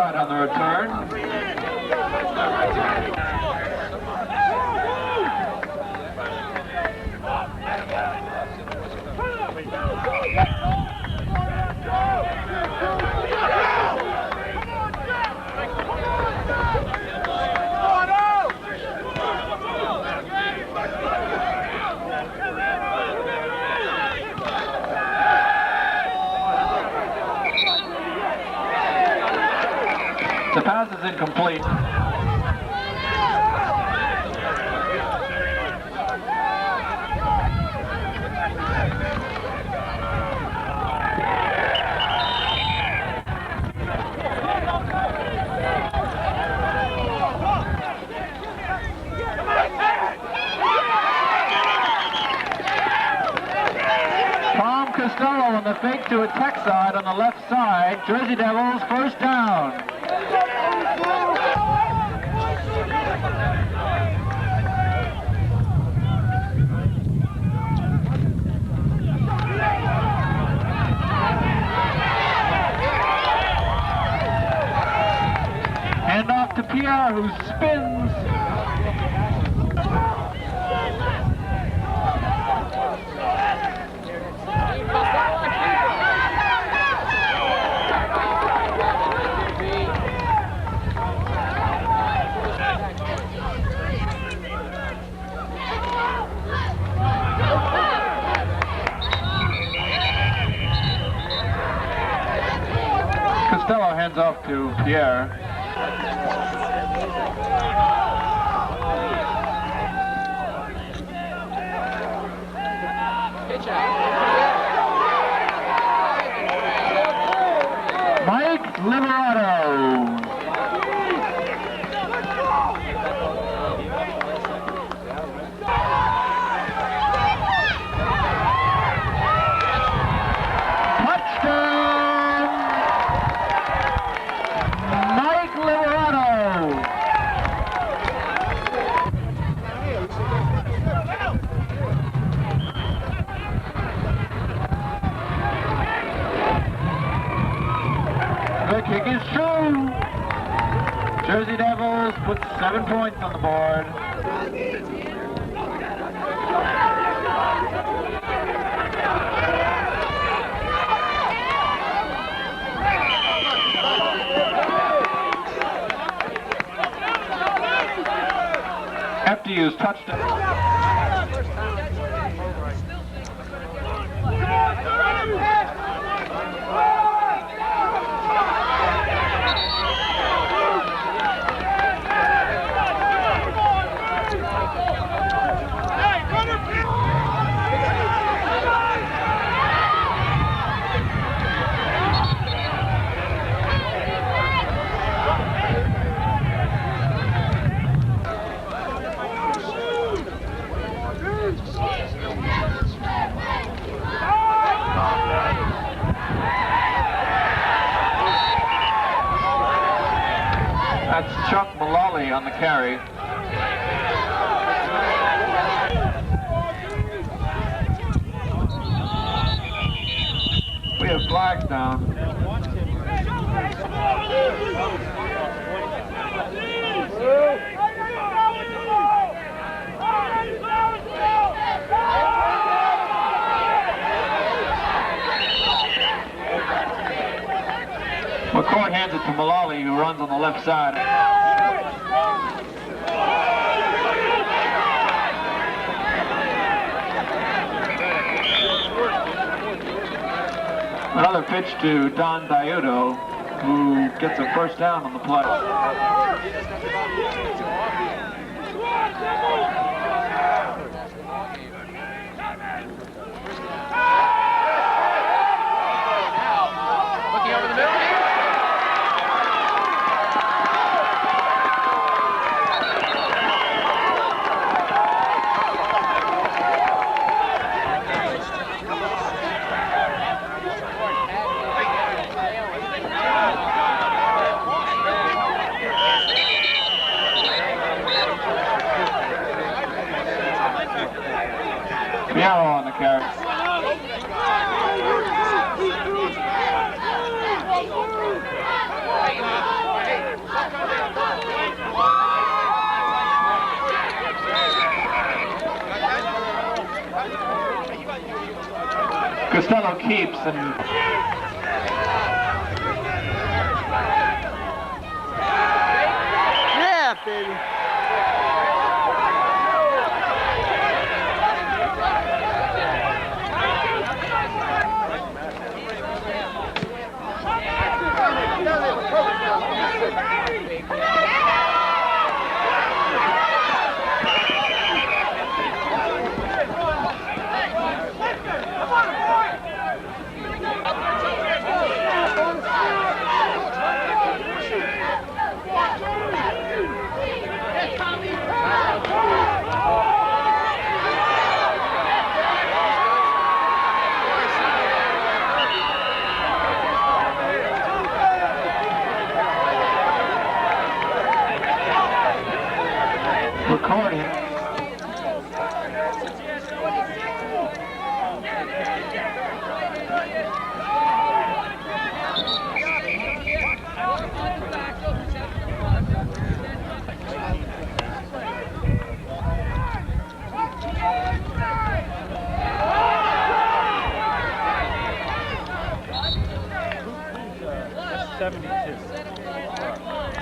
side on the return. The pass is incomplete. Tom Costello on the fake to attack side on the left side. Jersey Devils first down. Hand off to Pierre, who spins. Costello hands off to Pierre. Mike Liberato. The kick is true. Jersey Devils put 7 points on the board. FDU's touchdown. That's Chuck Mullally on the carry. We have flags down. McCoy hands it to Mullally, who runs on the left side. Another pitch to Don Diudo, who gets a first down on the play. Looking over the middle. Costello keeps and yeah, baby. recording.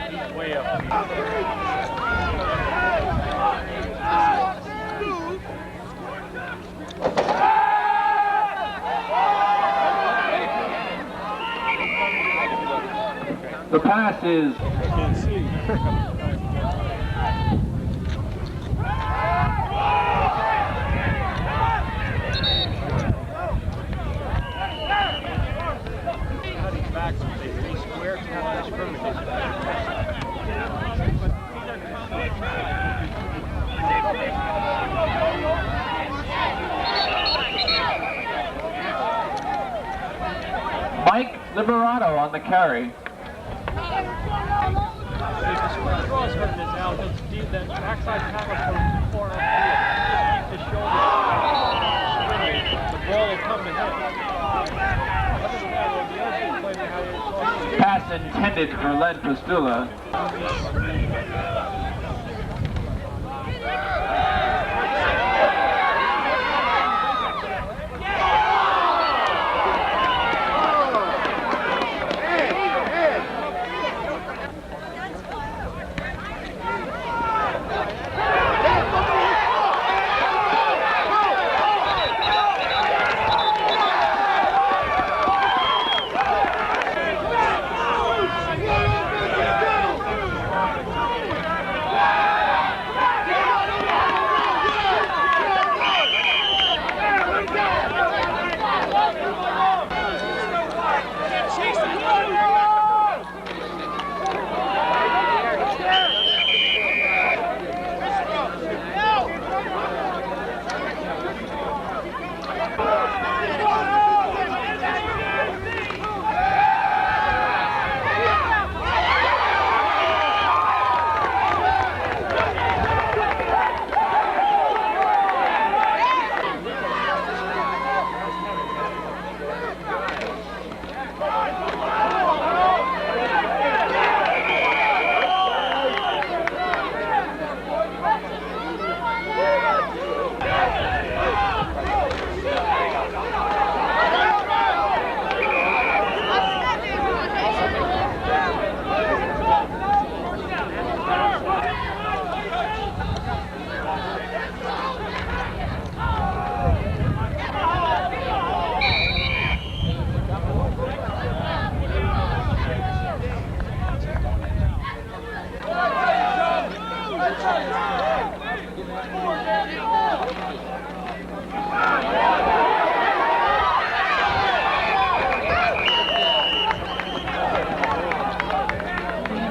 He's way up. The pass is Can't see. Mike Liberato on the carry. That backside tackle from far up keep the shoulder. The ball will come to him. Pass intended for Len Pastula.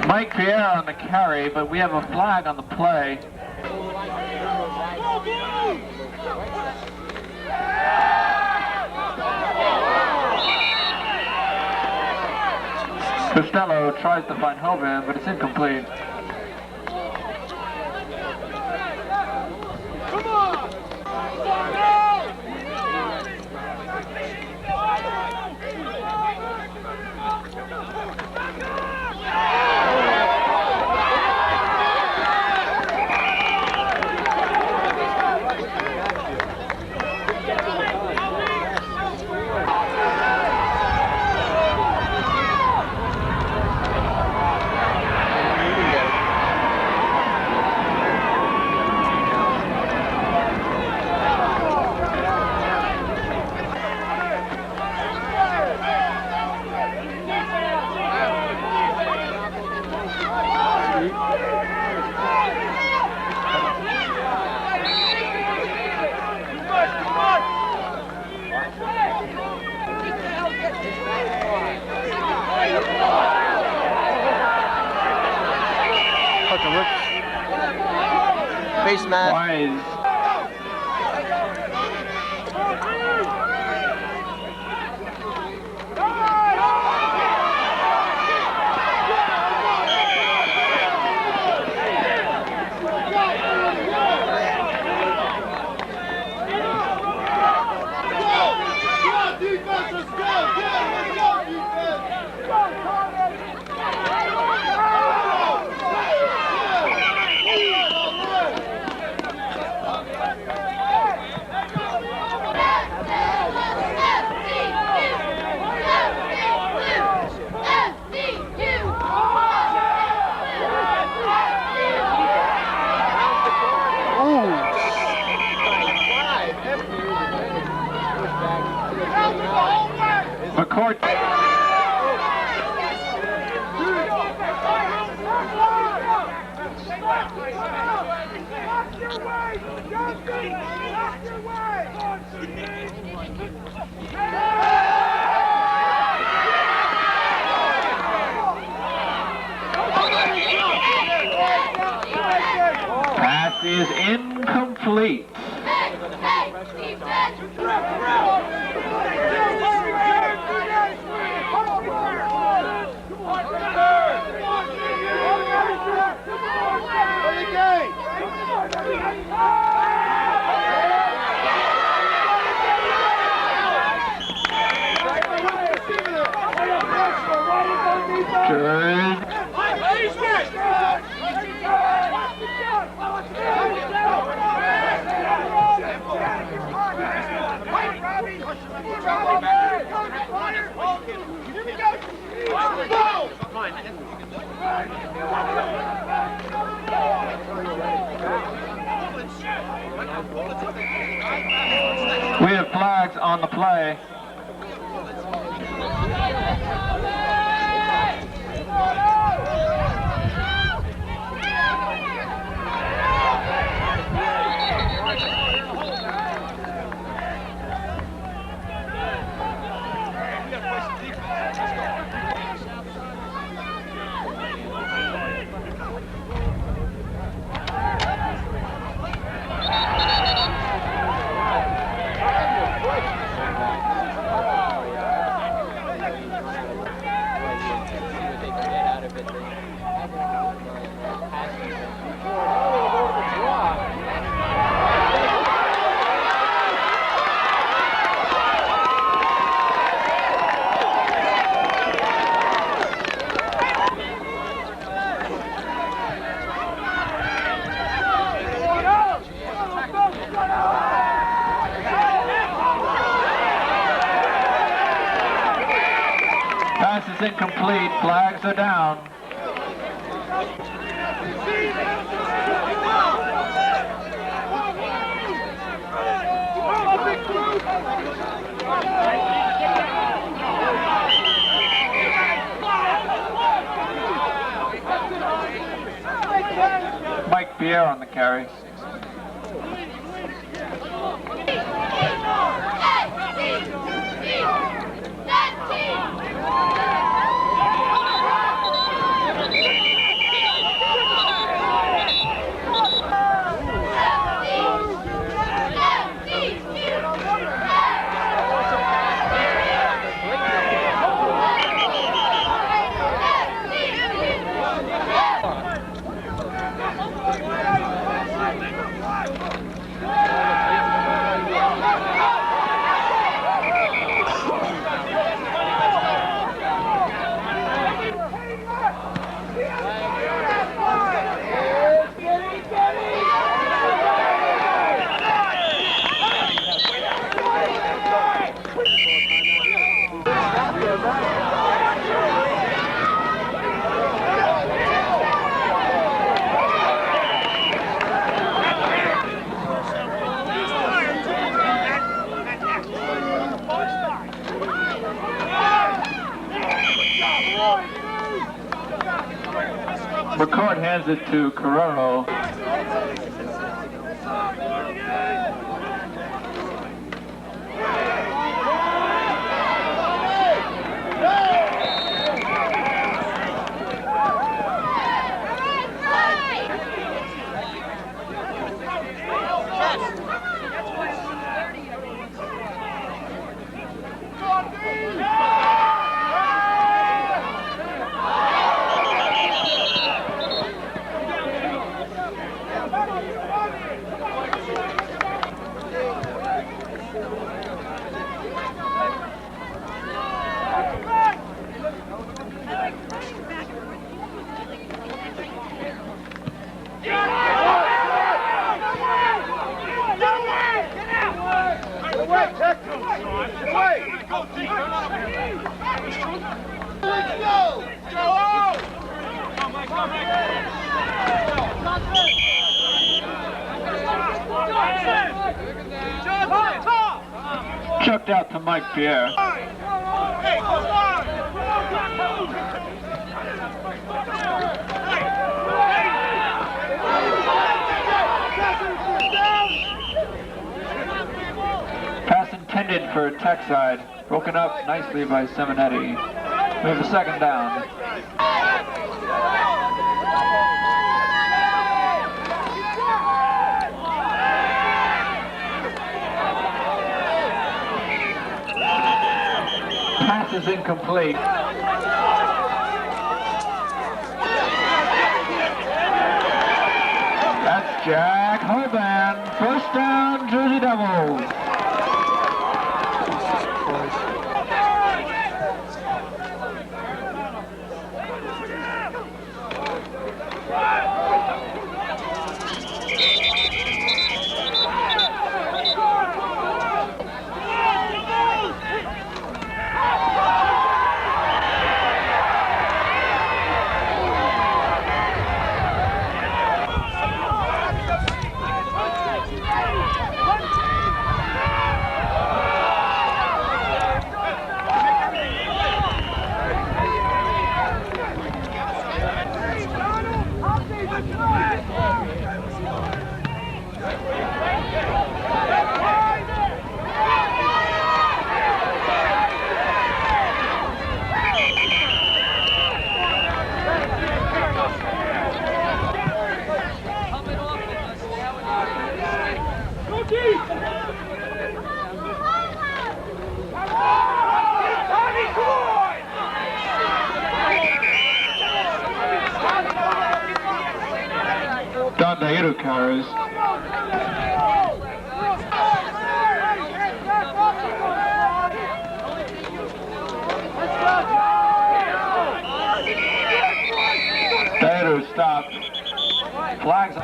Mike Pierre on the carry, but we have a flag on the play. Costello tries to find Hoban, but it's incomplete. Face mat. Wise. McCourt. Pass is incomplete. We have flags on the play. Pass is incomplete. Flags are down. Mike Pierre on the carry. McCourt hands it to Carrero. Chucked out to Mike Pierre. Pass intended for Tech side. Broken up nicely by Simonetti. We have a second down. Pass is incomplete. That's Jack Hoban. First down, Jersey Devils. Cars. Taylor stopped. Flags.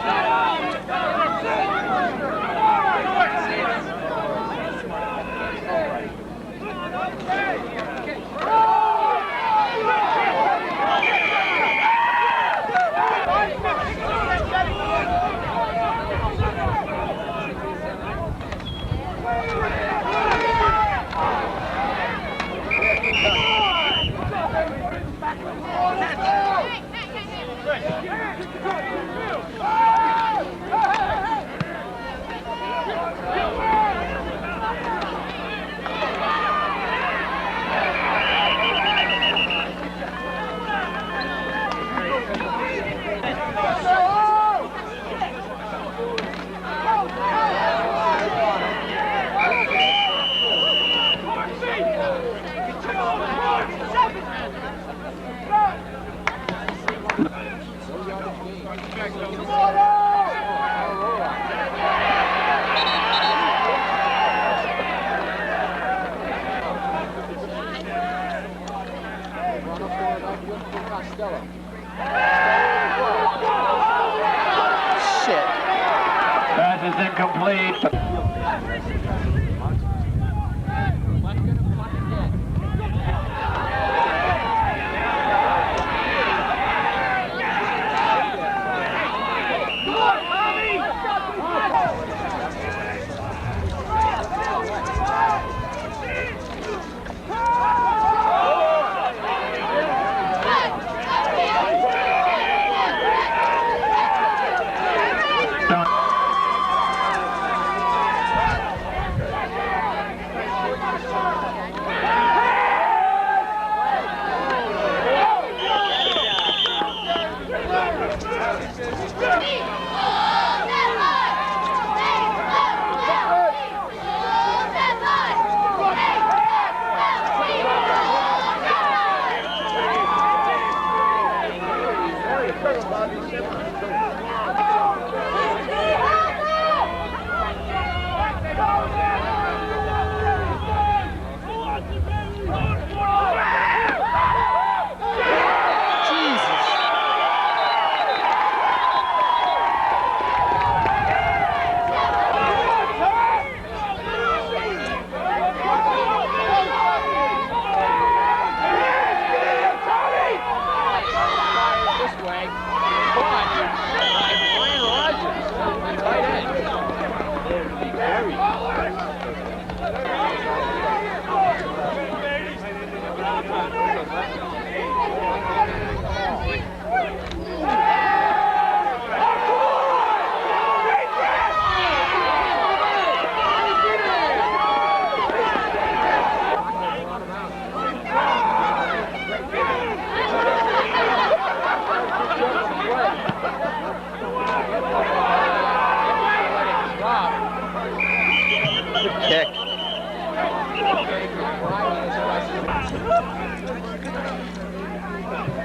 Pass is incomplete.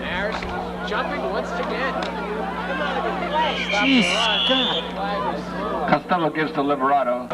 Marist jumping once again. Jeez, God. Costello gives to Liberato.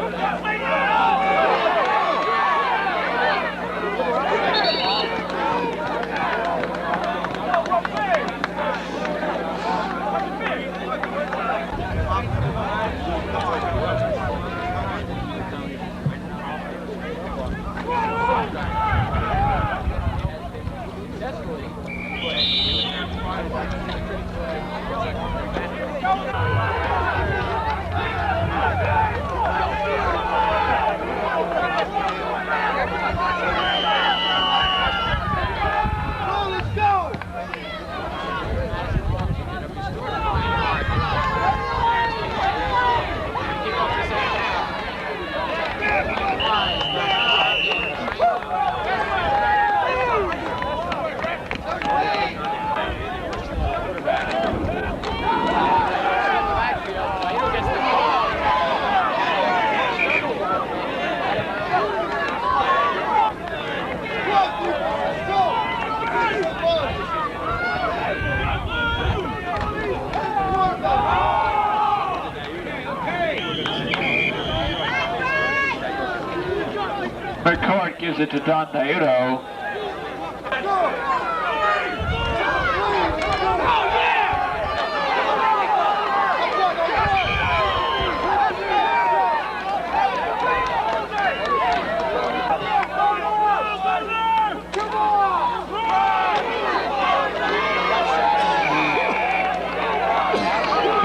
McCourt gives it to Don Diudo.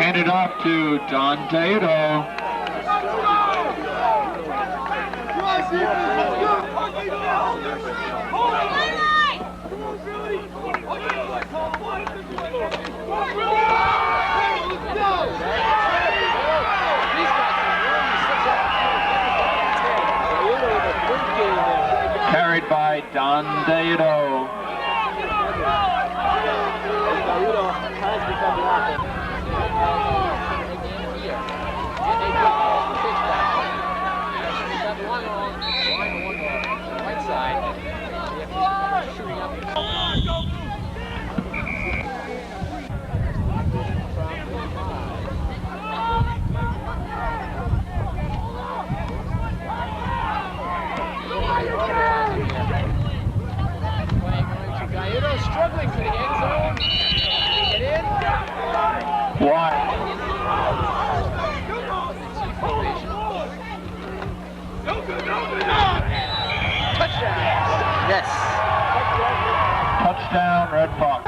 Handed off to Don Diudo. Carried by Don Diudo. Struggling for the end zone. Get in. Why? Touchdown. Yes. Touchdown, Red Fox.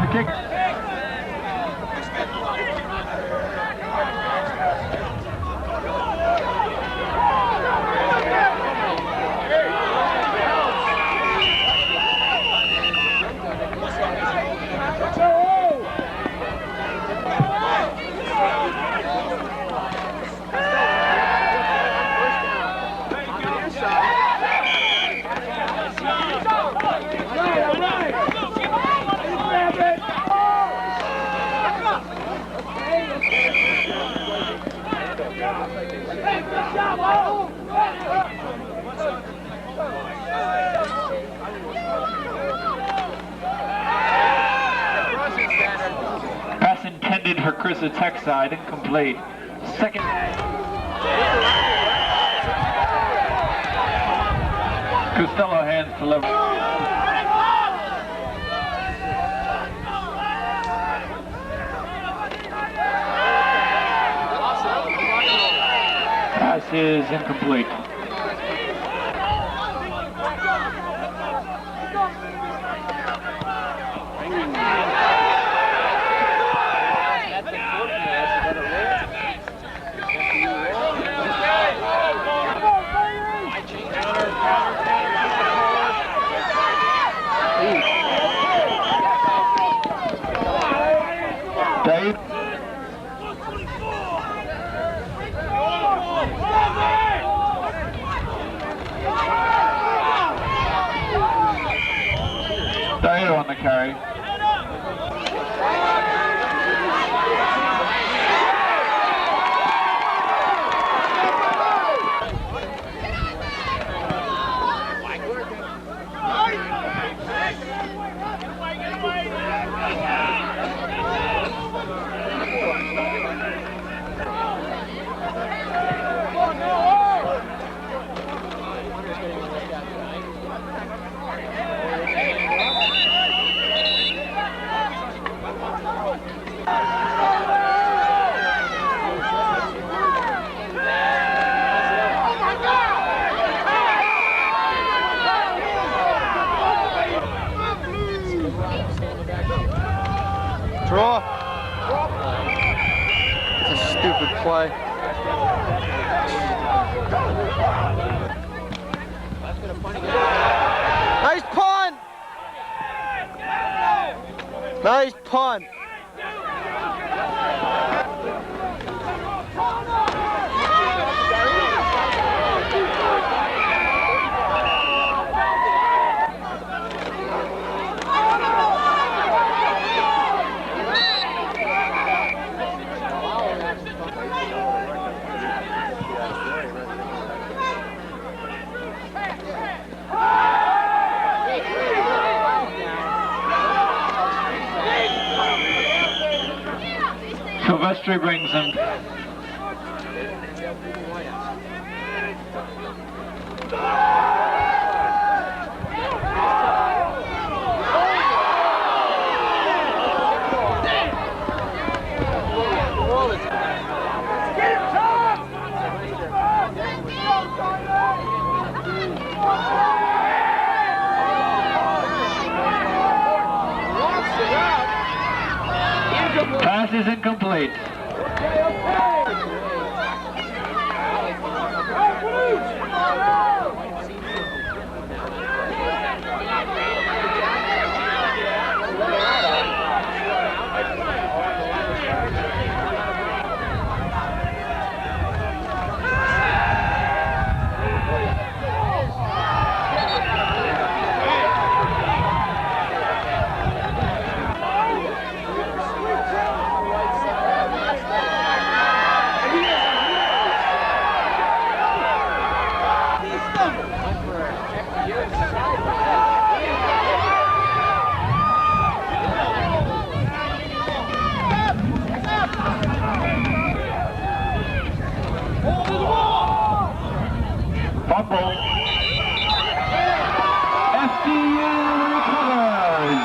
The kick. Pass intended for Chris Tech side, incomplete. Second. Costello hands to Liverpool. Pass is incomplete. Dave. Diudo on the carry. Draw. It's a stupid play. Nice punt! Nice punt! Silvestri brings him. Pass is incomplete. Fumble. FDU recovers.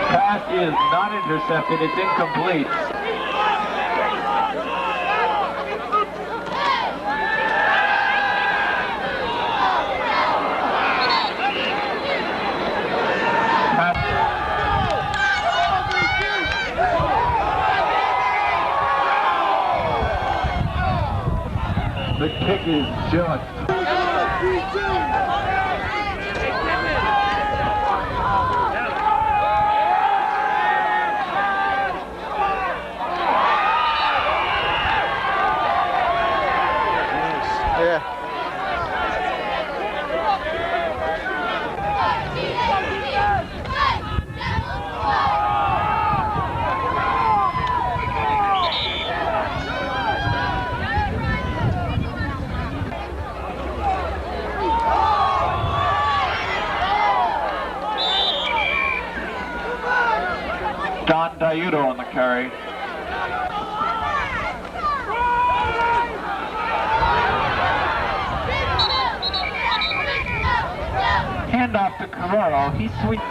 Pass is not intercepted, it's incomplete. The kick is just. Yeah. Don Diuto on the carry. Hand off to Carraro. He sweeps.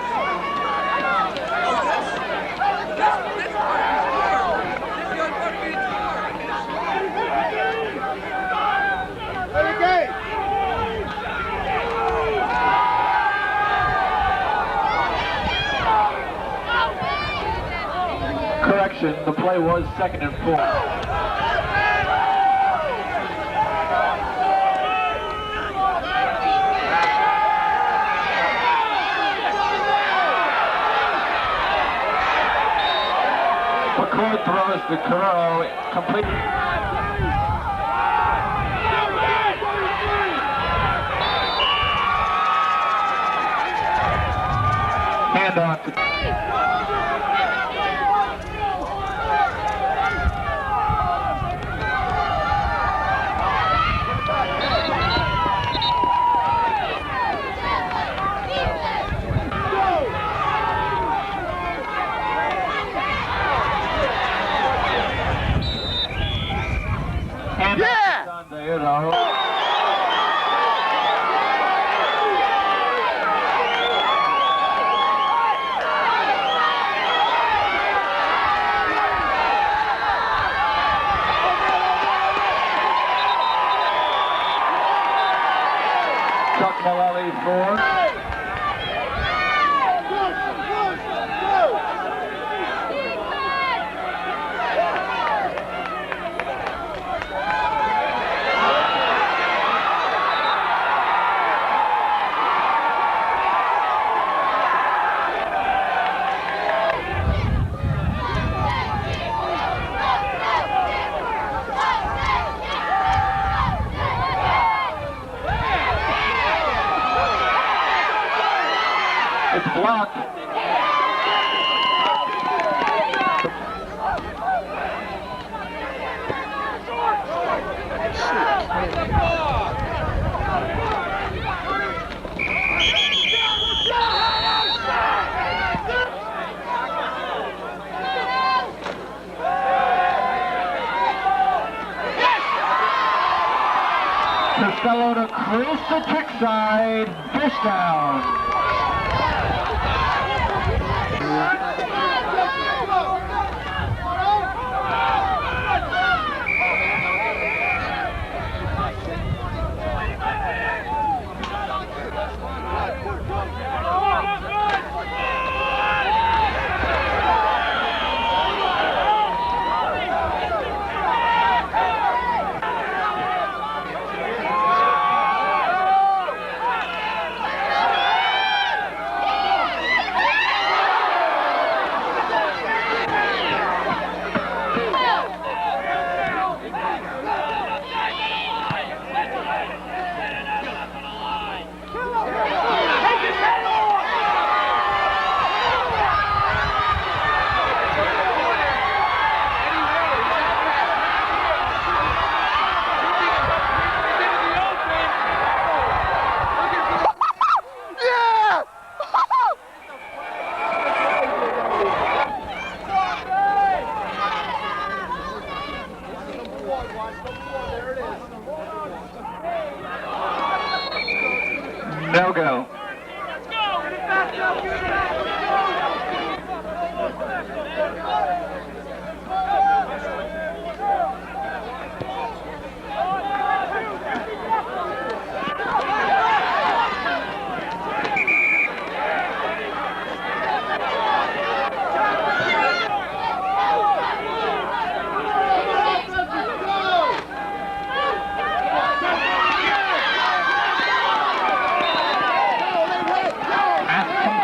Correction, the play was 2nd and 4. McCord throws to Carraro, complete. Hand off to score. It's blocked. Costello to crease the kick side, fish down. No go.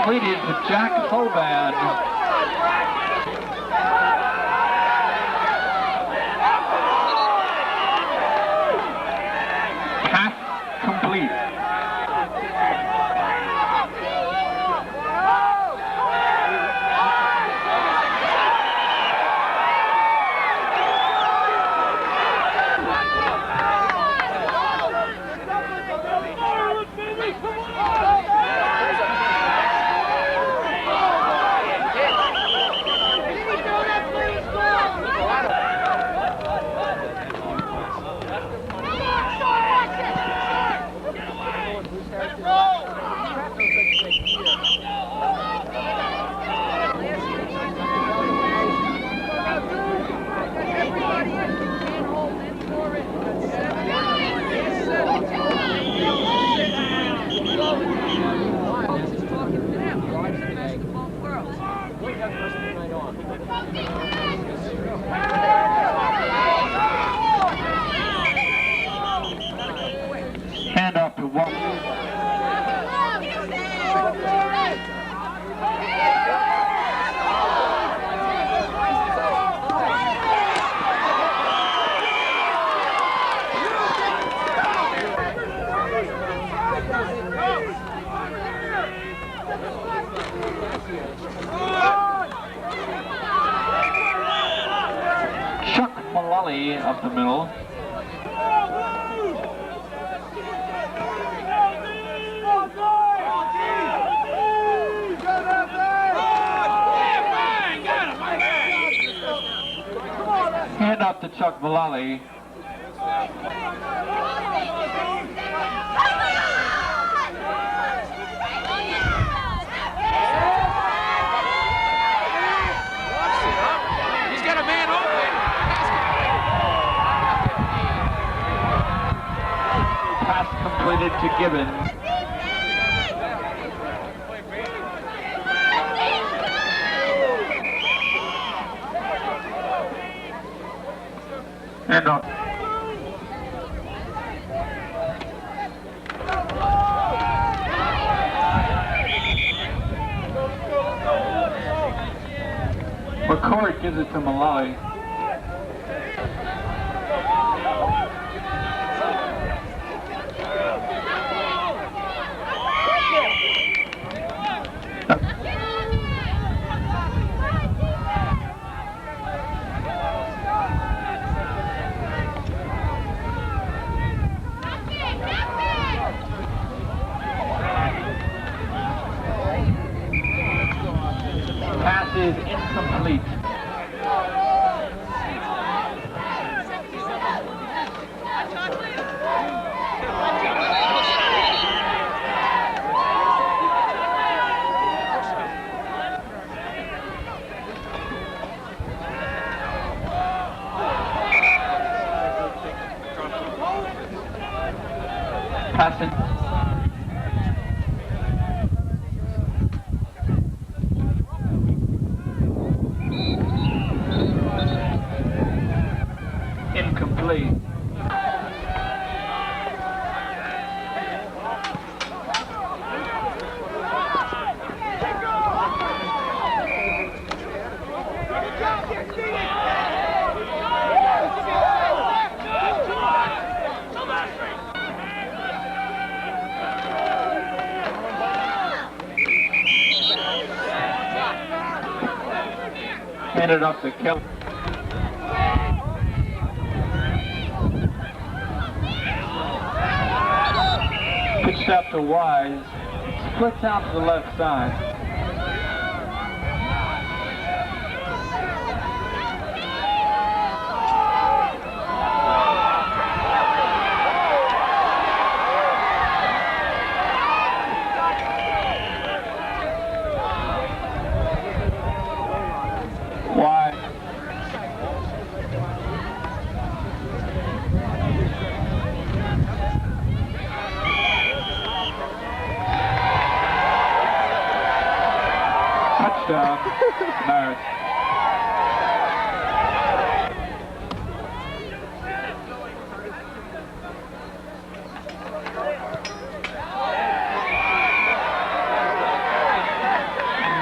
Completed to Jack Hoban. Pass complete. Hand off to one. Chuck Mullally up the middle. Hand up to Chuck Mullally. He's got a man open. Pass completed to Gibbons. And off. McCourt gives it to Malali. Pass is incomplete. Passing. Incomplete. Handed off to Kelly. Pitched out to Wise. Splits out to the left side. Wise. Touchdown, Marist.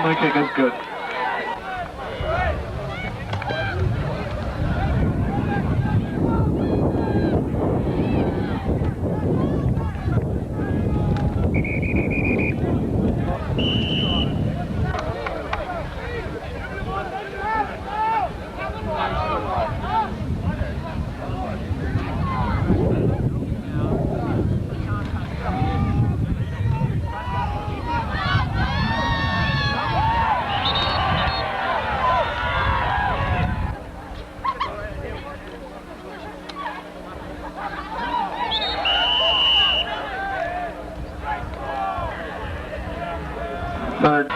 My kick is good. Third.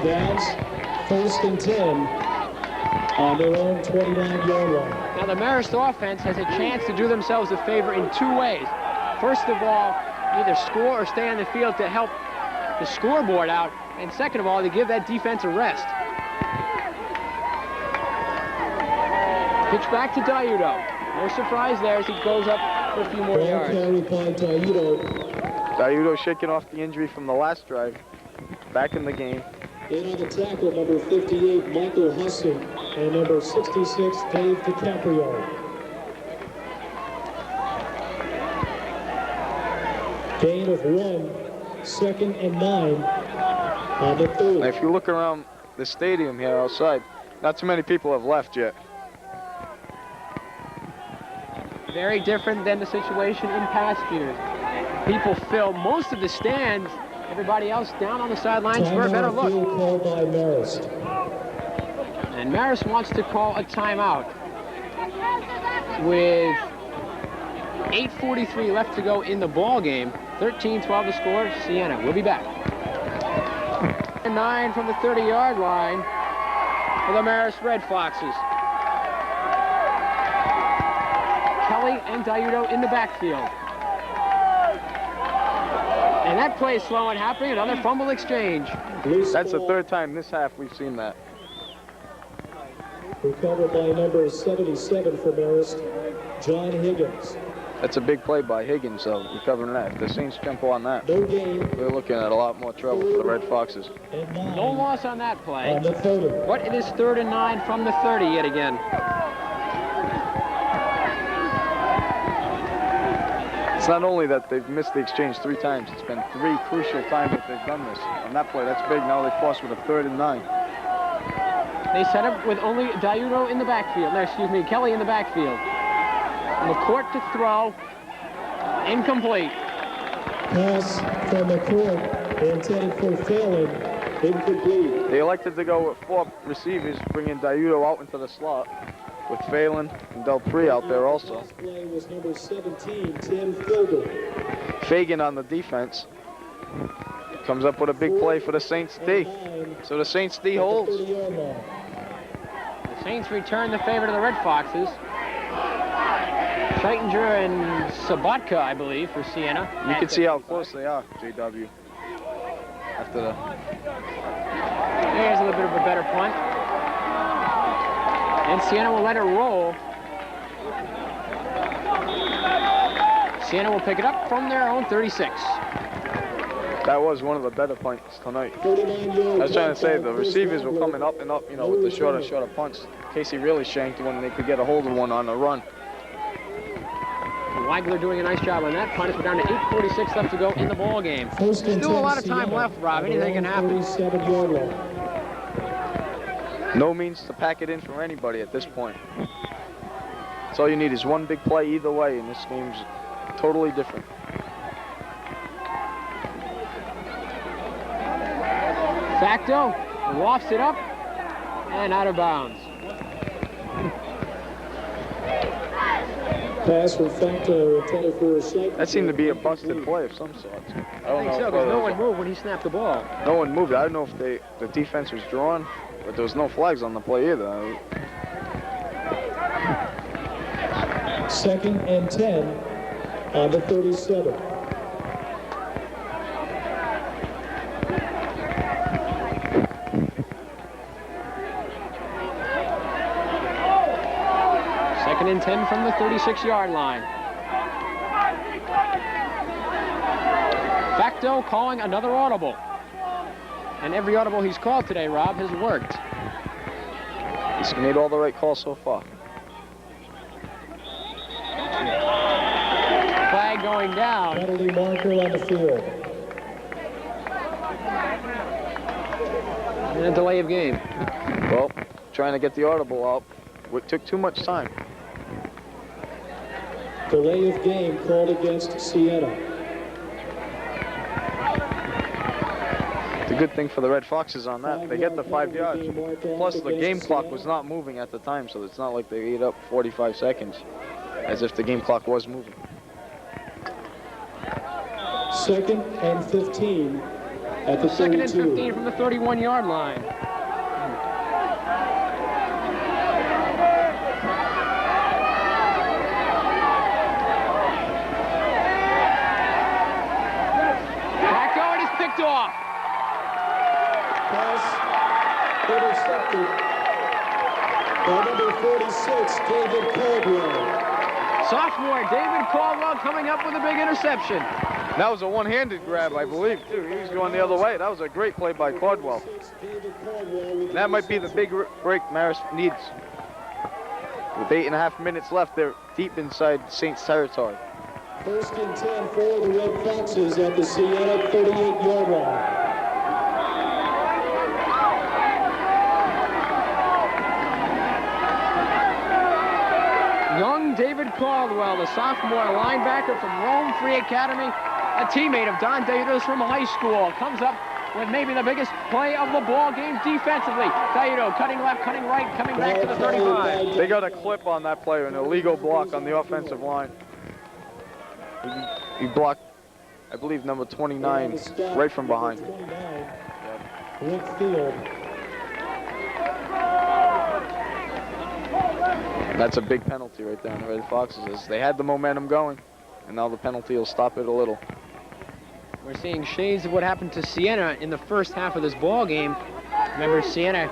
Downs, 1st and 10 on their own 29-yard line. Now the Marist offense has a chance to do themselves a favor in two ways. First of all, either score or stay on the field to help the scoreboard out. And second of all, to give that defense a rest. Pitch back to Diudo. No surprise there as he goes up for a few more yards. Carry by Diudo. Diudo shaking off the injury from the last drive. Back in the game. In on the tackle, number 58, Michael Husson, and number 66, Dave DiCaprio. Gain of 1, 2nd and 9 on the 3rd. Now, if you look around the stadium here outside, not too many people have left yet. Very different than the situation in past years. People fill most of the stands. Everybody else down on the sidelines for a better look. Field called by Marist. And Marist wants to call a timeout with 8:43 left to go in the ball game. 13-12 to score. Siena. We'll be back. 9 from the 30-yard line for the Marist Red Foxes. Kelly and Diudo in the backfield. And that play is slow and happening. Another fumble exchange. That's the third time this half we've seen that. Recovered by number 77 for Marist, John Higgins. That's a big play by Higgins, though, recovering that. If the Saints jump on that, No gain. we're looking at a lot more trouble for the Red Foxes. And 9 No loss on that play. on the 30. But it is 3rd and 9 from the 30 yet again. It's not only that they've missed the exchange 3 times, it's been 3 crucial times that they've done this. On that play, that's big. Now they force with a 3rd and 9. They set up with only Diudo in the backfield. No, excuse me, Kelly in the backfield. McCourt to throw. Incomplete. Pass from McCourt intended for Phelan. Incomplete. They elected to go with 4 receivers, bringing Diudo out into the slot, with Phelan and Del Pree out there also. Last play was number 17, Tim Filger. Fagan on the defense comes up with a big play for the Saints D. So the Saints D holds. The Saints return the favor to the Red Foxes. Scheitinger and Sabatka, I believe, for Siena. You can see how close they are, JW. After the... Here's a little bit of a better punt. And Siena will let it roll. Siena will pick it up from their own 36. That was one of the better punts tonight. I was trying to say, the receivers were coming up and up, you know, with the shorter punts. Casey really shanked one and they could get a hold of one on the run. Weigler doing a nice job on that punt. We're down to 8:46 left to go in the ball game. Still a lot of time left, Rob. Anything can happen. 37-yard line. No means to pack it in for anybody at this point. So all you need is one big play either way, and this game's totally different. Facto lofts it up and out of bounds. Pass from Facto intended for a shake. That seemed to be a busted play of some sort. I think so, because no one moved when he snapped the ball. No one moved. I don't know if the defense was drawn, but there was no flags on the play either. 2nd and 10 on the 37. Second and 10 from the 36-yard line. Facto calling another audible. And every audible he's called today, Rob, has worked. He's made all the right calls so far. Flag going down. Penalty marker on the field. And a delay of game. Well, trying to get the audible out. It took too much time. Delay of game called against Siena. It's a good thing for the Red Foxes on that. They get the 5 yards. Plus, the game clock was not moving at the time, so it's not like they ate up 45 seconds, as if the game clock was moving. 2nd and 15 at the 32. Second and 15 from the 31-yard line. Off. Pass intercepted by number 46, David Caldwell. Sophomore David Caldwell coming up with a big interception. That was a one-handed grab, I believe, too. He was going the other way. That was a great play by Caldwell. That might be the big break Marist needs. With 8.5 minutes left, they're deep inside Saints territory. 1st and 10 for the Red Foxes at the Siena 38-yard line. Young David Caldwell, the sophomore linebacker from Rome Free Academy, a teammate of Don Diudo's from high school, comes up with maybe the biggest play of the ball game defensively. Diudo cutting left, cutting right, coming back to the 35. They got a clip on that play, an illegal block on the offensive line. He blocked, I believe, number 29 right from behind. Rick Field. That's a big penalty right there on the Red Foxes. They had the momentum going, and now the penalty will stop it a little. We're seeing shades of what happened to Siena in the first half of this ball game. Remember, Siena,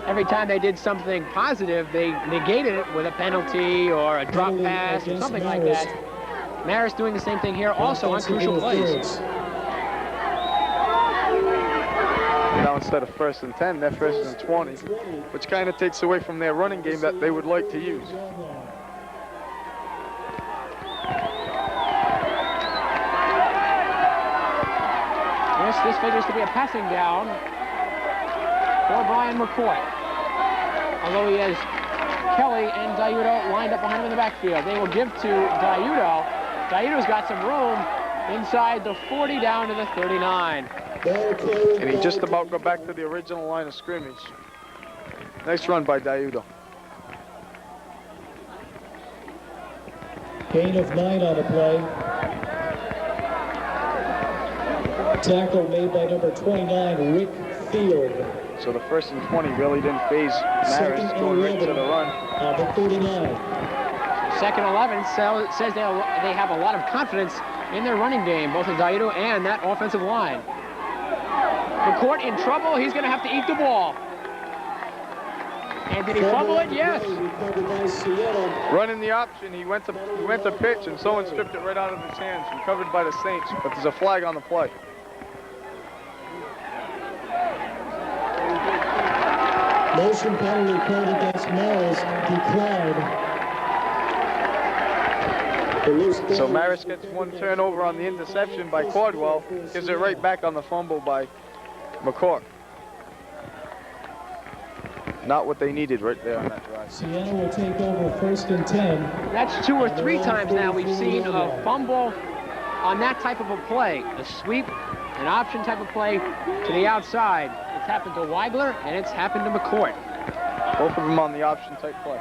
every time they did something positive, they negated it with a penalty or a drop pass or something like that. Marist doing the same thing here, also on crucial plays. Now instead of 1st and 10, they're 1st and 20, which kind of takes away from their running game that they would like to use. Yes, this figures to be a passing down for Brian McCoy. Although he has Kelly and Diudo lined up behind him in the backfield. They will give to Diudo. Diudo's got some room inside the 40 down to the 39. And he just about got back to the original line of scrimmage. Nice run by Diudo. Gain of 9 on the play. Tackle made by number 29, Rick Field. So the 1st and 20 really didn't phase Marist going right to the run. Number 39. Second 11 says they have a lot of confidence in their running game, both in Diudo and that offensive line. McCourt in trouble. He's going to have to eat the ball. And did he fumble it? Yes. Running the option, he went to pitch, and someone stripped it right out of his hands. Recovered by the Saints, but there's a flag on the play. Motion penalty called against Marist declined. So Marist gets one turnover on the interception by Caldwell, gives it right back on the fumble by McCourt. Not what they needed right there on that drive. Siena will take over 1st and 10. That's 2 or 3 times now we've seen a fumble on that type of a play. A sweep, an option type of play to the outside. It's happened to Weigler and it's happened to McCourt. Both of them on the option type play.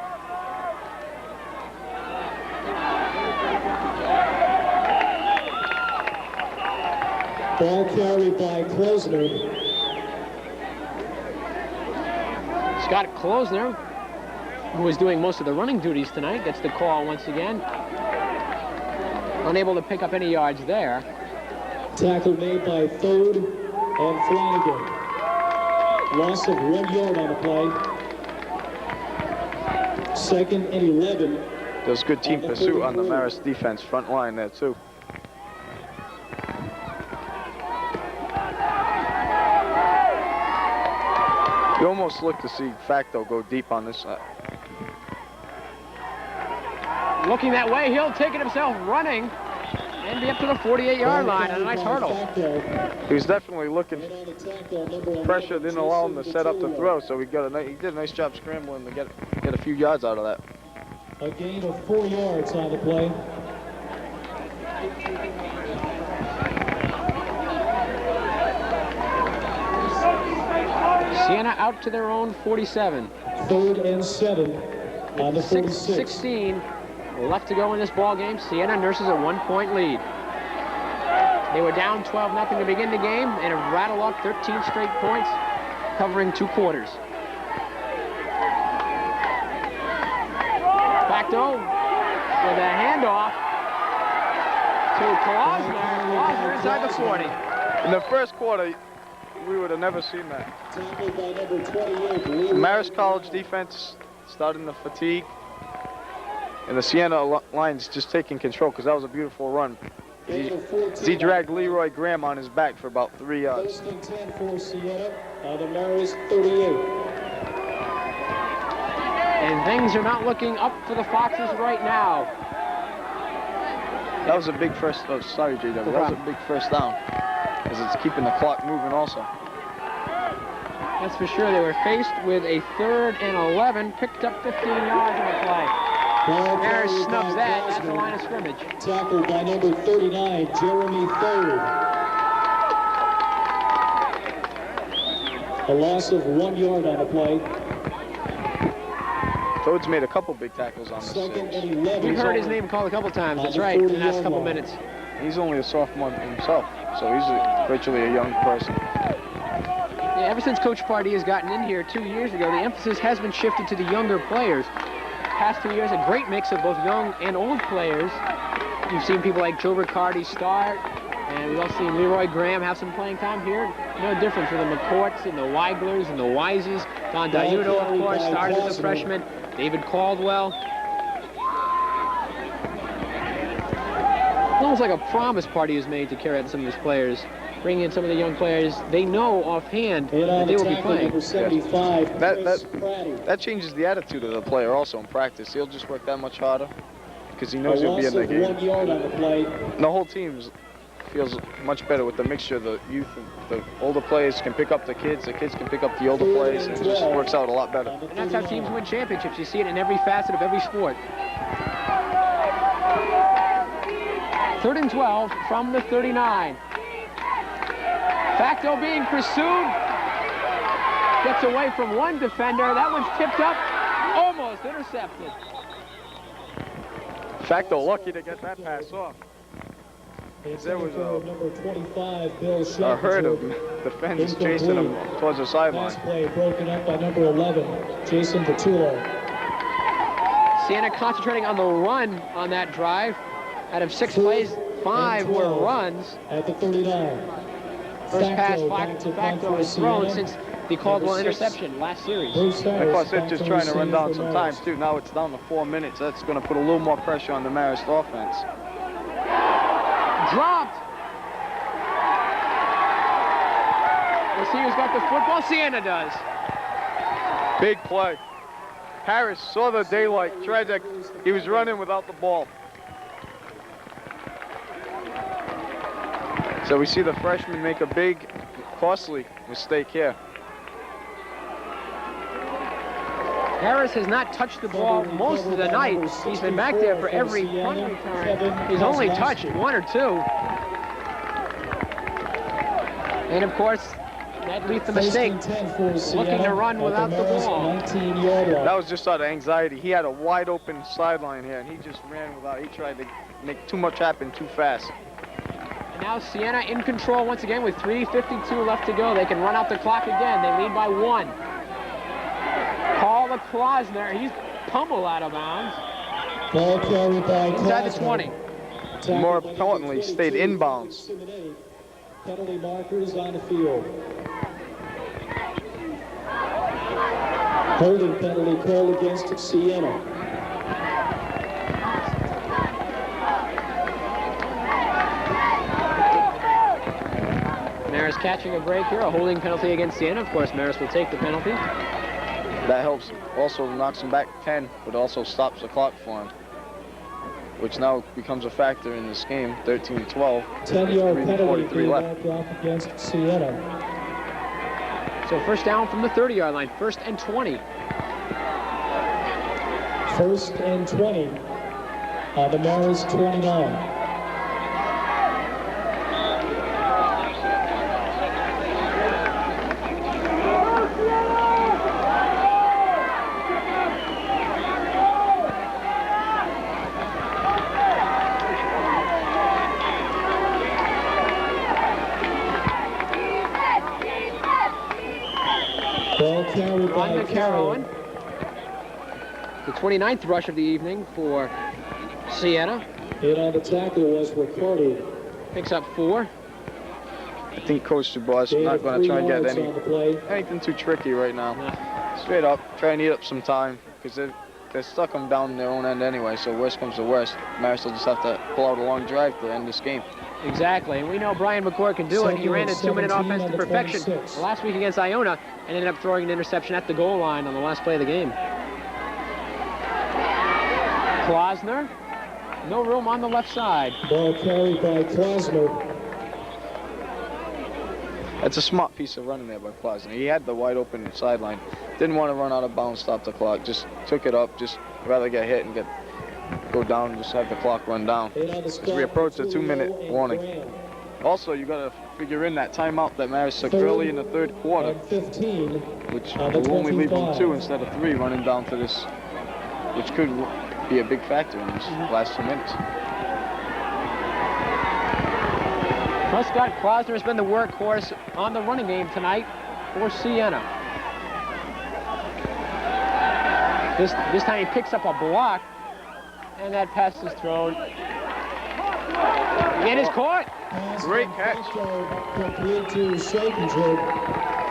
Ball carried by Klosner. Scott Klosner, who was doing most of the running duties tonight, gets the call once again. Unable to pick up any yards there. Tackle made by Thode and Flanagan. Loss of 1 yard on the play. 2nd and 11. There's good team pursuit on the Marist defense front line there too. You almost look to see Facto go deep on this side. Looking that way, he'll take it himself running and be up to the 48-yard line on a nice hurdle. He was definitely looking. Pressure didn't allow him to set up the throw, so he did a nice job scrambling to get a few yards out of that. A gain of 4 yards on the play. Siena out to their own 47. 3rd and 7 on the 46. 6:16 left to go in this ball game. Siena nurses a 1-point lead. They were down 12-0 to begin the game and have rattled off 13 straight points, covering 2 quarters. Facto with a handoff to Klosner. Klosner inside the 40. In the first quarter, we would have never seen that. Tackled by number 28. Marist College defense starting to fatigue, and the Siena line's just taking control because that was a beautiful run. He dragged Leroy Graham on his back for about 3 yards. 1st and 10 for Siena on the Marist 38. And things are not looking up for the Foxes right now. That was a big first. Oh, sorry, JW. That was a big first down, as it's keeping the clock moving also. That's for sure. They were faced with a 3rd and 11, picked up 15 yards on the play. Marist snubs that at the line of scrimmage. Tackled by number 39, Jeremy Thode. A loss of 1 yard on the play. Thode's made a couple big tackles on this. 2nd and 11. We've heard his name called a couple times. That's right, in the last couple minutes. He's only a sophomore himself, so he's virtually a young person. Yeah, ever since Coach Pardee has gotten in here 2 years ago, the emphasis has been shifted to the younger players. Past 2 years, a great mix of both young and old players. You've seen people like Joe Riccardi start, And we've all seen Leroy Graham have some playing time here. No difference for the McCourts and the Weiglers and the Wises. Don Diudo, of course, started as a freshman. David Caldwell. It's almost like a promise party was made to carry out some of these players. Bringing in some of the young players they know offhand that they will be playing. That changes the attitude of the player also in practice. He'll just work that much harder because he knows he'll be in the game. 1 yard on the play. And the whole team feels much better with the mixture of the youth and the older players can pick up the kids can pick up the older players, and it just works out a lot better. And that's how teams win championships. You see it in every facet of every sport. 3rd and 12 from the 39. Facto being pursued. Gets away from one defender. That one's tipped up. Almost intercepted. Facto lucky to get that pass off. There was number 25, Bill a herd of defenders chasing him towards the sideline. Pass play broken up by number 11, Jason Petullo. Siena concentrating on the run on that drive. Out of 6 plays, 5 were runs. At the 39. First pass Facto has thrown since the Caldwell interception last series. Of course, they're just trying to run down some time, too. Now it's down to 4 minutes. That's going to put a little more pressure on the Marist offense. Dropped. Let's see who's got the football. Siena does. Big play. Harris saw the daylight. He was running without the ball. So we see the freshman make a big, costly mistake here. Harris has not touched the ball most of the night. He's been back there for every punt return. He's only touched 1 or 2. And of course, that leads to mistake. Looking to run without the ball. That was just out of anxiety. He had a wide open sideline here, and he just ran without. He tried to make too much happen too fast. Now Siena in control once again with 3:52 left to go. They can run out the clock again. They lead by 1. Paul Klausner, he's pummeled out of bounds. Ball carried by inside the 20. More importantly, stayed inbounds. Penalty markers on the field. Holding penalty called against Siena. Marist catching a break here, a holding penalty against Siena. Of course, Marist will take the penalty. That helps, also knocks him back 10, but also stops the clock for him, which now becomes a factor in this game, 13-12. 10-yard penalty came back off against Siena. So first down from the 30-yard line, 1st and 20. 1st and 20 on the Marist 29. Ron McCarrowan. The 29th rush of the evening for Siena. And on the tackle was Riccardi. Picks up 4. I think Coach Dubois is not going to try and get anything too tricky right now. No. Straight up, try and eat up some time, because they're stuck them down their own end anyway, so worst comes to worst. Marist will just have to pull out a long drive to end this game. Exactly, and we know Brian McCourt can do it. He ran a 2-minute offense to perfection last week against Iona and ended up throwing an interception at the goal line on the last play of the game. Klausner, no room on the left side. Ball carried by Klausner. That's a smart piece of running there by Klausner. He had the wide open sideline. Didn't want to run out of bounds, stop the clock. Just took it up, just rather get hit and go down and just have the clock run down. As we approach the 2-minute warning. Also, you got to figure in that timeout that Marist took early in the 3rd quarter, which will only leave them 2 instead of 3 running down to this, which could be a big factor in these last 2 minutes. Prescott Klausner has been the workhorse on the running game tonight for Siena. This time he picks up a block, and that pass is thrown Again, is caught. Great catch. Complete to Shakinger.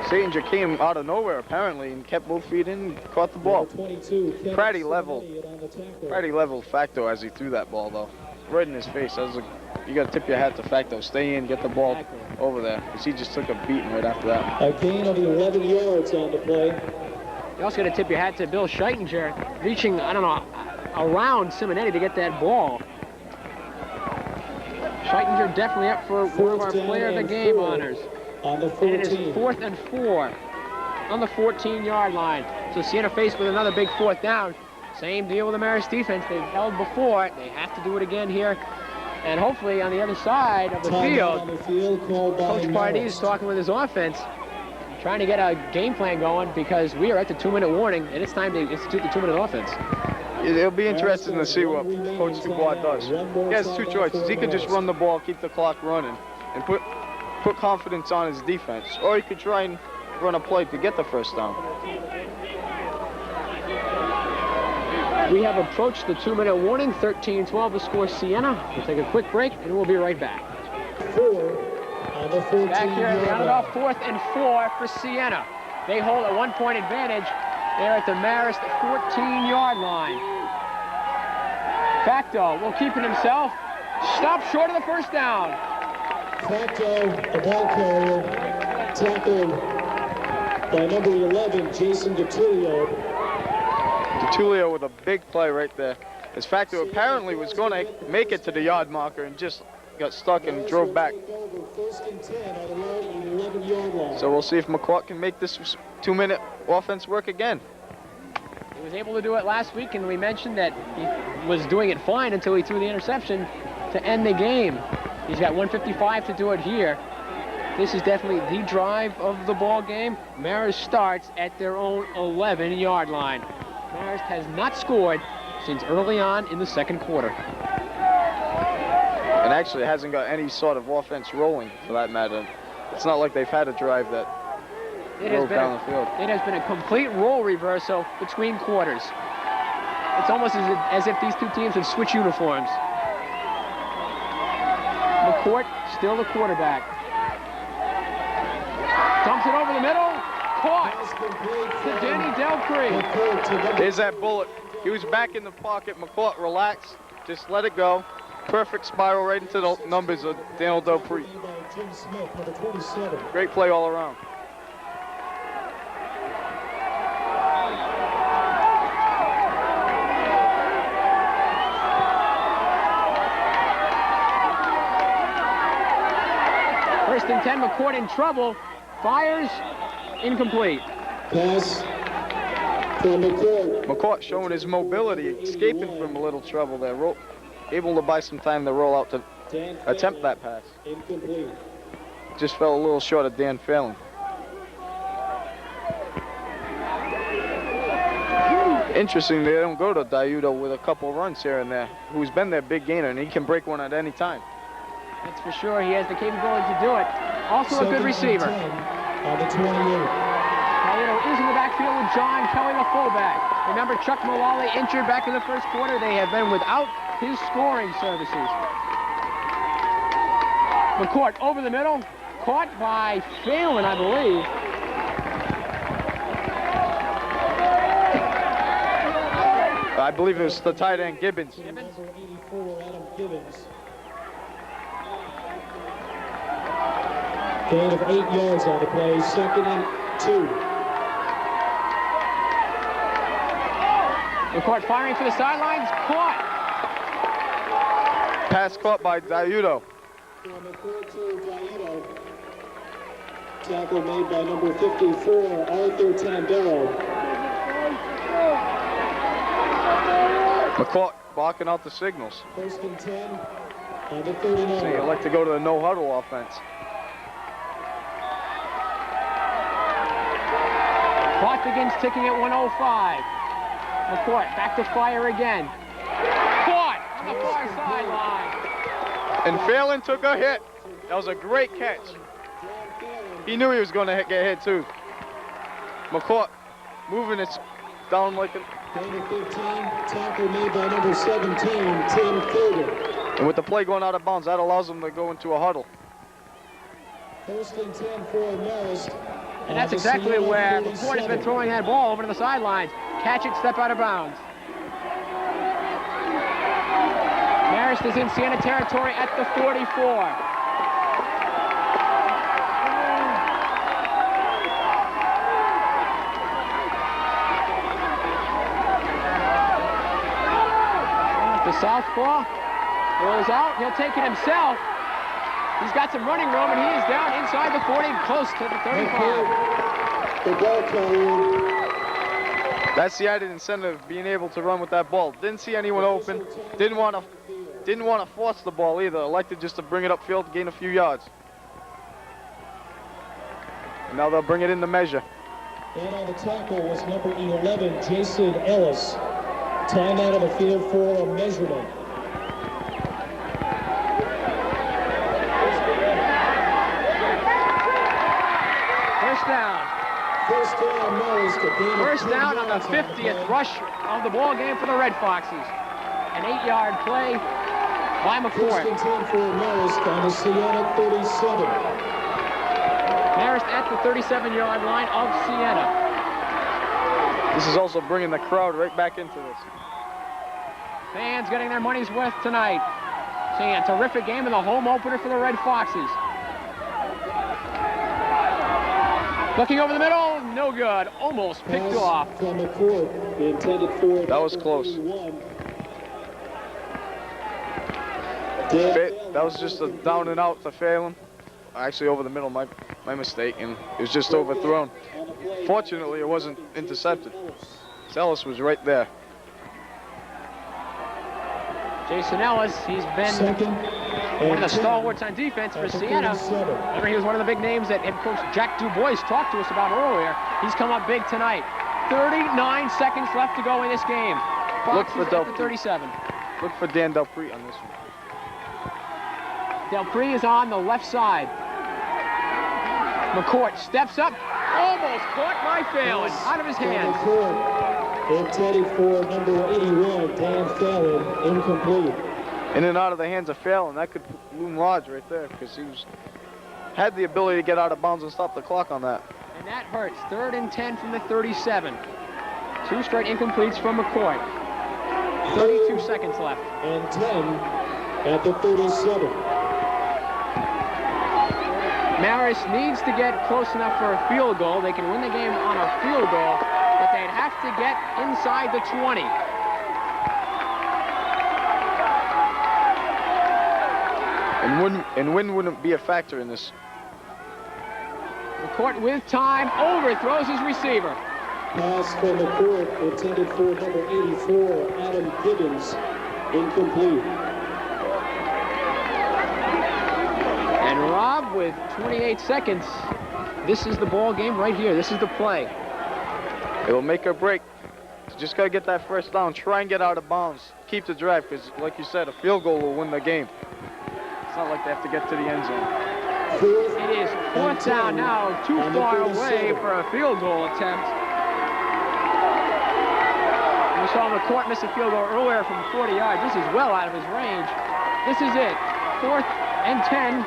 Satinger came out of nowhere apparently and kept both feet in and caught the ball. 22. Pretty level Facto as he threw that ball though. Right in his face. You got to tip your hat to Facto. Stay in, get the ball over there. Because he just took a beating right after that. A gain of 11 yards on the play. You also got to tip your hat to Bill Scheitinger, reaching, I don't know, around Simonetti to get that ball. Scheitinger definitely up for one of our player of the game honors. On the 14. And it is 4th and 4 on the 14-yard line. So Siena faced with another big 4th down. Same deal with the Marist defense. They've held before. They have to do it again here. And hopefully on the other side of the field, Coach Pardee is talking with his offense, trying to get a game plan going because we are at the 2-minute warning and it's time to institute the 2-minute offense. It'll be interesting to see what Coach Dubois does. He has two choices. He could just run the ball, keep the clock running, and put confidence on his defense. Or he could try and run a play to get the first down. We have approached the 2-minute warning, 13-12 to score Siena. We'll take a quick break and we'll be right back. 4 on the 14. Back here at the Underdog, 4th and 4 for Siena. They hold a 1-point advantage. They're at the Marist 14-yard line. Facto will keep it himself. Stop short of the first down. Facto, the ball carrier, tackled by number 11, Jason DiTullio. DiTullio with a big play right there. As Facto apparently was going to make it to the yard marker and just got stuck and drove back. So we'll see if McCourt can make this 2-minute offense work again. He was able to do it last week, and we mentioned that he was doing it fine until he threw the interception to end the game. He's got 1:55 to do it here. This is definitely the drive of the ball game. Marist starts at their own 11-yard line. Marist has not scored since early on in the second quarter. And actually hasn't got any sort of offense rolling, for that matter. It's not like they've had a drive that rolled down the field. It has been a complete role reversal between quarters. It's almost as if these two teams have switched uniforms. McCourt, still the quarterback. Dumps it over the middle. Caught to Danny Delcree. There's that bullet. He was back in the pocket. McCourt relaxed. Just let it go. Perfect spiral right into the numbers of Daniel Delcree. Great play all around. First and 10, McCourt in trouble. Fires, incomplete. Pass from McCourt. McCourt showing his mobility, escaping from a little trouble there. Able to buy some time to roll out to attempt that pass. Incomplete. Just fell a little short of Dan Phelan. Interesting, they don't go to Diudo with a couple runs here and there, who's been their big gainer, and he can break one at any time. That's for sure. He has the capability to do it. Also a good receiver. On the 28. Diudo is in the backfield with John Kelly, the fullback. Remember, Chuck Mullally injured back in the first quarter. They have been without his scoring services. McCourt over the middle, caught by Phelan, I believe. I believe it was the tight end, Gibbons. Number 84, Adam Gibbons. Gain of 8 yards on the play, 2nd and 2. McCourt firing for the sidelines, caught. Pass caught by Diudo. From McCourt to Diudo. Tackle made by number 54, Arthur Tandero. McCourt barking out the signals. 1st and 10 on the 39. So you like to go to the no-huddle offense. Clock begins ticking at 1:05. McCourt back to fire again. Caught on the far sideline. And Phelan took a hit. That was a great catch. He knew he was going to get hit too. McCourt moving it down like a... Gain of 15, tackle made by number 17, Tim Felder. And with the play going out of bounds, that allows them to go into a huddle. First and 10 for Marist. And that's exactly where McCourt has been throwing that ball over to the sidelines. Catch it, step out of bounds. Marist is in Siena territory at the 44. The southpaw rolls out. He'll take it himself. He's got some running room, and he is down inside the 40, close to the 35. The ball carrier. That's the added incentive, being able to run with that ball. Didn't see anyone open. Didn't want to force the ball either. Elected just to bring it upfield, gain a few yards. And now they'll bring it in the measure. And on the tackle was number 11, Jason Ellis. Time out of the field for a measurement. First down. First down, Marist. First down on the 50th rush of the ball game for the Red Foxes. An 8-yard play by First McCourt. and 10 for Marist on the Siena 37. Marist at the 37-yard line of Siena. This is also bringing the crowd right back into this. Fans getting their money's worth tonight. Seeing a terrific game in the home opener for the Red Foxes. Looking over the middle, no good. Almost picked off. From McCourt, intended for That was close. 31. That was just a down and out to fail him. Actually over the middle, my mistake, and it was just overthrown. Fortunately, it wasn't intercepted. Ellis was right there. Jason Ellis, he's been one of the stalwarts on defense for Siena. Remember, he was one of the big names that head coach Jack Dubois talked to us about earlier. He's come up big tonight. 39 seconds left to go in this game. Fox is at the 37. Look for Dan Delpre on this one. Delpre is on the left side. McCourt steps up, almost caught by Phelan, out of his hands. Intended for number 81, Dan Phelan, incomplete. In and out of the hands of Phelan, that could loom large right there, because he had the ability to get out of bounds and stop the clock on that. And that hurts. 3rd and 10 from the 37. 2 straight incompletes from McCourt. 32 seconds left. And 10 at the 37. Marist needs to get close enough for a field goal. They can win the game on a field goal, but they'd have to get inside the 20. And win wouldn't be a factor in this. McCourt with time, overthrows his receiver. Pass from McCourt, intended for number 84, Adam Gibbons, incomplete. And Rob, with 28 seconds, this is the ball game right here. This is the play. It'll make or break. Just got to get that first down. Try and get out of bounds. Keep the drive, because, like you said, a field goal will win the game. It's not like they have to get to the end zone. It is 4th down now, too far away for a field goal attempt. We saw McCourt miss a field goal earlier from 40 yards. This is well out of his range. This is it. 4th and 10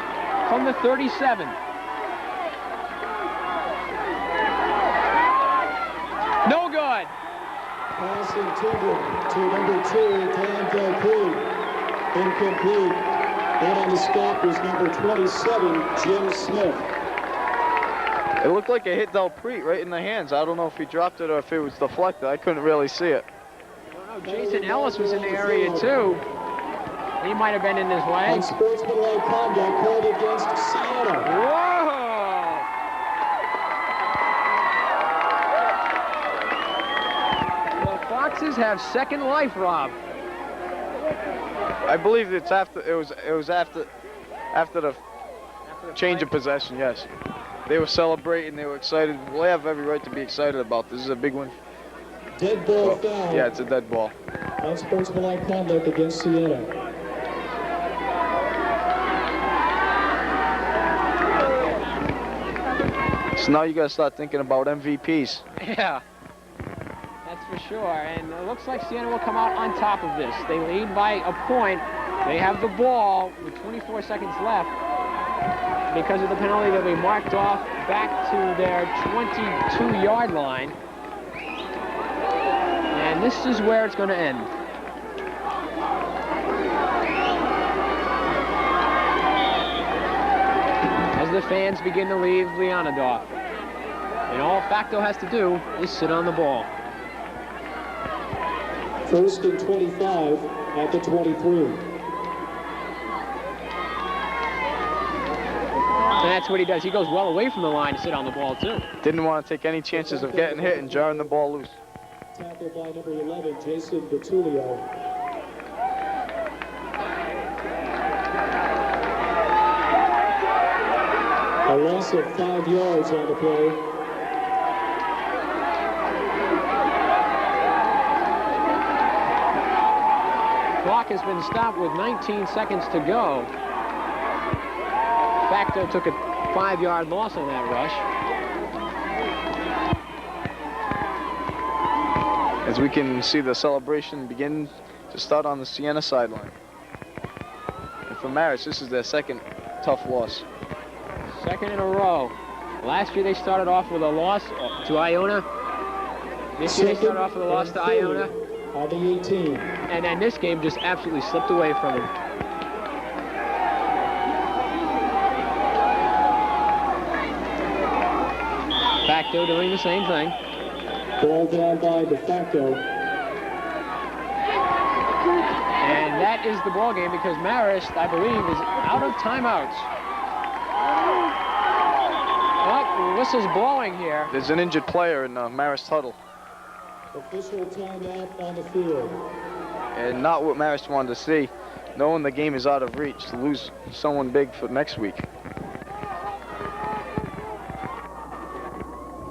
from the 37. No good. Pass intended to number 2, Dan Delpre, incomplete. And on the stop was number 27, Jim Smith. It looked like it hit Delpre right in the hands. I don't know if he dropped it or if it was deflected. I couldn't really see it. Jason Ellis was in the area too. He might have been in his way. Unsportsmanlike conduct called against Siena. Whoa! The Foxes have second life, Rob. I believe it's after it was after the change of possession. Yes, they were celebrating. They were excited. Well, they have every right to be excited about this. This is a big one. Dead ball foul. Yeah, it's a dead ball. Unsportsmanlike conduct against Siena. So now you got to start thinking about MVPs. Yeah, that's for sure. And it looks like Siena will come out on top of this. They lead by a point They have the ball with 24 seconds left. Because of the penalty, they'll be marked off back to their 22-yard line. And this is where it's going to end. As the fans begin to leave Leonidov. And all Facto has to do is sit on the ball. First and 25 at the 23. And that's what he does. He goes well away from the line to sit on the ball, too. Didn't want to take any chances of getting hit and jarring the ball loose. Tackled by number 11, Jason Bertulio. A loss of 5 yards on the play. Clock has been stopped with 19 seconds to go. Facto took a 5-yard loss on that rush. As we can see the celebration begin to start on the Siena sideline. And for Marist, this is their second tough loss. Second in a row. Last year they started off with a loss to Iona. This year they started off with a loss to Iona. On the 18. And then this game just absolutely slipped away from them. Facto doing the same thing. Ball down by de facto. And that is the ball game because Marist, I believe, is out of timeouts. Oh, whistle's blowing here. There's an injured player in Marist huddle. Official timeout on the field. And not what Marist wanted to see, knowing the game is out of reach, to lose someone big for next week.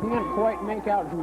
Can't quite make out who's